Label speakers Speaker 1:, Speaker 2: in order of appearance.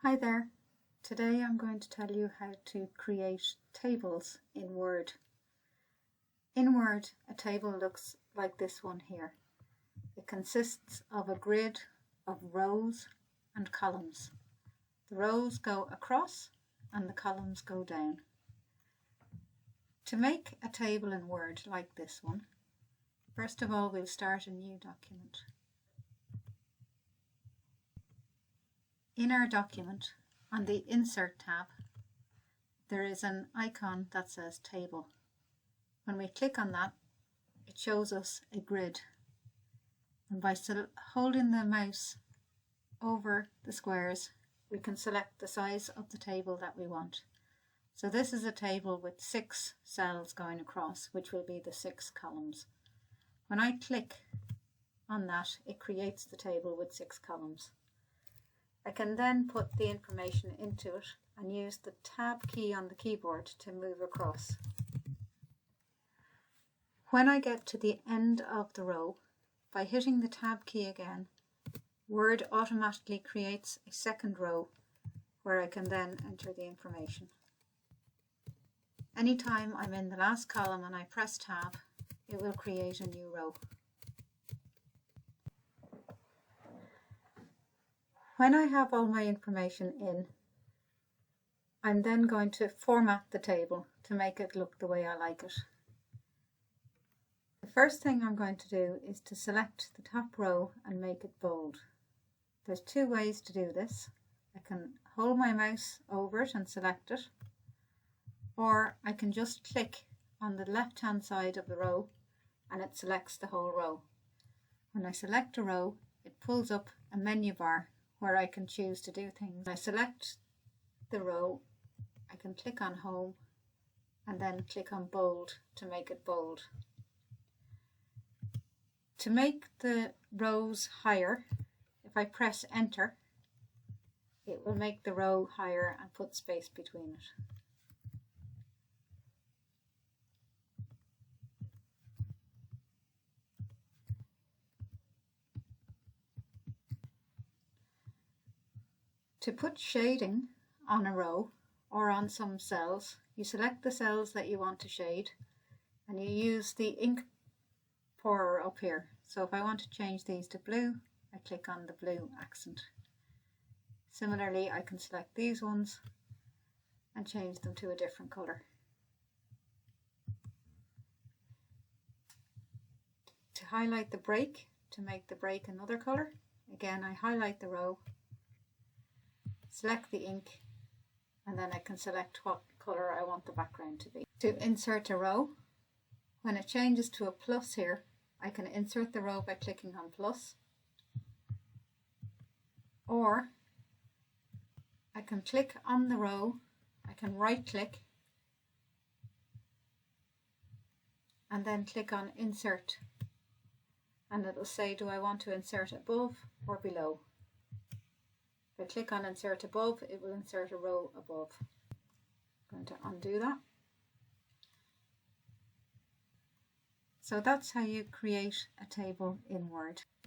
Speaker 1: Hi there. Today I'm going to tell you how to create tables in Word. In Word, a table looks like this one here. It consists of a grid of rows and columns. The rows go across and the columns go down. To make a table in Word like this one, first of all we'll start a new document. In our document, on the Insert tab, there is an icon that says Table. When we click on that, it shows us a grid. And by holding the mouse over the squares, we can select the size of the table that we want. So this is a table with 6 cells going across, which will be the 6 columns. When I click on that, it creates the table with 6 columns. I can then put the information into it and use the Tab key on the keyboard to move across. When I get to the end of the row, by hitting the Tab key again, Word automatically creates a second row where I can then enter the information. Anytime I'm in the last column and I press Tab, it will create a new row. When I have all my information in, I'm then going to format the table to make it look the way I like it. The first thing I'm going to do is to select the top row and make it bold. There's 2 ways to do this. I can hold my mouse over it and select it, or I can just click on the left hand side of the row and it selects the whole row. When I select a row, it pulls up a menu bar where I can choose to do things. When I select the row, I can click on Home and then click on Bold to make it bold. To make the rows higher, if I press Enter, it will make the row higher and put space between it. To put shading on a row or on some cells, you select the cells that you want to shade and you use the ink pourer up here. So if I want to change these to blue, I click on the blue accent. Similarly, I can select these ones and change them to a different colour. To highlight the break, to make the break another colour, again I highlight the row, select the ink, and then I can select what colour I want the background to be. To insert a row, when it changes to a plus here, I can insert the row by clicking on plus, or I can click on the row, I can right click and then click on Insert, and it will say, do I want to insert above or below? If I click on Insert Above, it will insert a row above. I'm going to undo that. So that's how you create a table in Word.